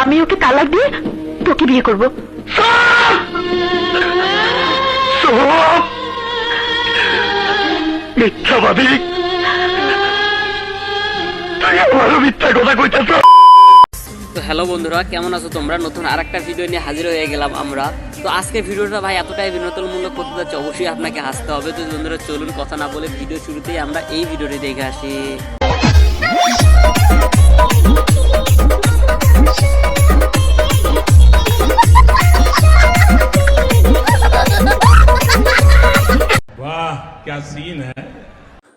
আমি ওকে তালাক দিয়ে তোকে বিয়ে করব। মিথ্যাবাদী, তুই আমারও মিথ্যা কথা কইতেছ। তো হ্যালো বন্ধুরা, কেমন আছো তোমরা? নতুন আরেকটা ভিডিও নিয়ে হাজির হয়ে গেলাম আমরা। তো আজকে ভিডিওটা ভাই এতটাই বিনোদনমূলক করতে যাচ্ছে, অবশ্যই আপনাকে হাসতে হবে। তো বন্ধুরা চলুন কথা না বলে ভিডিও শুরুতেই আমরা এই ভিডিওটি দেখে আসি। वाह क्या सीन है।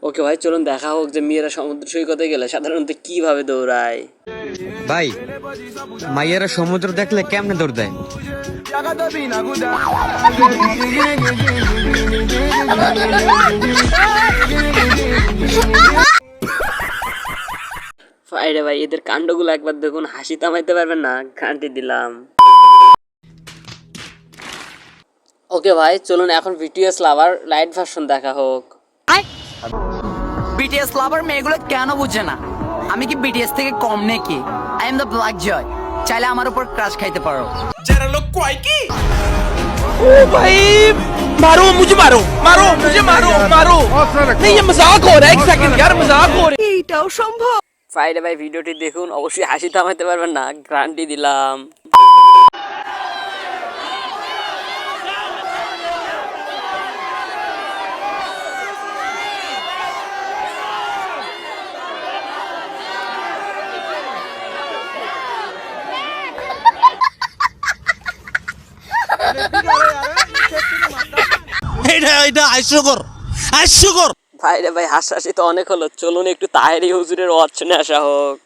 ওকে ভাই, চলুন দেখা হোক যে মেয়েরা সমুদ্র সৈকতে গেলে সাধারণত কিভাবে দৌড়ায়। ভাই, মাইয়ারা সমুদ্র দেখলে কেমনে দৌড় দেয়? ভাইরে ভাই, এদের কাণ্ডগুলো একবার দেখুন, হাসি থামাইতে পারবেন না, গ্যারান্টি দিলাম। ওকে ভাই, চলুন এখন বিটিএস লাভার লাইট ভার্সন দেখা হোক। বিটিএস লাভার মেয়েগুলো কেন বুঝে না? আমি কি বিটিএস থেকে কম নাকি? আই এম দ্য ব্ল্যাক জয়। চাইলে আমার উপর ক্রাশ খাইতে পারো। जरा लोग क्वाई की ओ भाई, मारो मुझे, मारो मारो मुझे, मारो मारो। नहीं, ये मजाक हो रहा है, एक सेकंड यार, मजाक हो रहा है। এইটাও সম্ভব? ভাইরে ভাই, ভিডিওটি দেখুন, অবশ্যই হাসি থামাইতে পারবেন না, গ্যারান্টি দিলাম। এটা হাস্যকর, হাস্যকর। ভাইরে ভাই, হাসাহাসি তো অনেক হলো, চলুন একটু তাহেরি হুজুরের অর্চনে আসা হোক।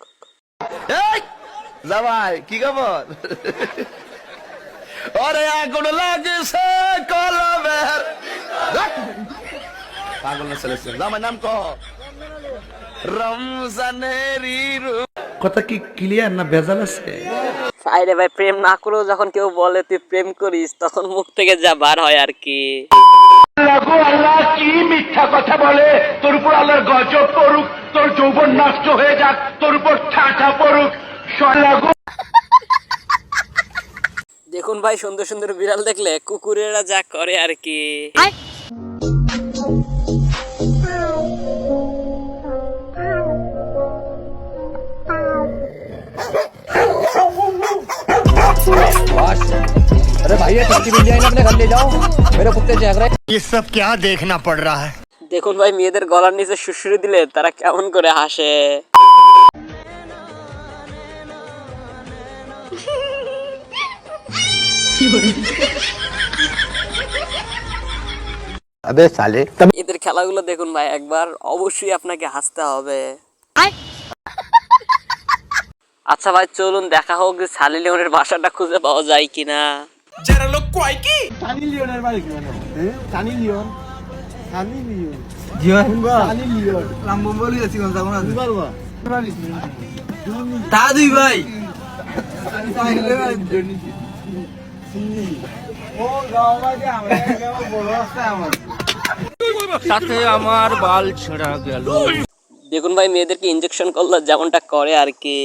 জামাই কি খবর? আরে আগুন লাগছে কলমের। পাগল না চলেছে। জামাই নাম ক? রমজানেরই রূপ। কথা কি ক্লিয়ার না ভেজাল আছে? ভাইরে ভাই, প্রেম না করেও যখন কেউ বলে তুই প্রেম করিস, তখন মুখ থেকে যা বার হয় আর কি। আল্লাহ কি মিথ্যা কথা বলে? তোর উপর আল্লাহর গজব পড়ুক, তোর যৌবন নষ্ট হয়ে যাক, তোর উপর ঠাঠা পড়ুক। দেখুন ভাই, সুন্দর সুন্দর বিড়াল দেখলে কুকুরেরা যা করে আর কি। अरे भाई, ये टंकी मिल जाए ना, अपने घर ले जाओ, मेरे कुत्ते चेक रहे। ये सब क्या देखना पड़ रहा है? দেখুন ভাই, মেয়েদের গলার নিচে সুড়সুড়ি দিলে তারা কেমন করে হাসে। अबे साले, এদের খেলাগুলো দেখুন ভাই, একবার অবশ্যই আপনাকে হাসতে হবে। আচ্ছা ভাই, চলুন দেখা হোক যে সানি লিওনের বাসাটা খুঁজে পাওয়া যায় কিনা। जरा लोग क्वाई की তা দুই ভাই সাথে আমার বাল ছেঁড়া গেল। দেখুন ভাই, মেয়েদেরকে ইনজেকশন করলে যেমনটা করে আর কি।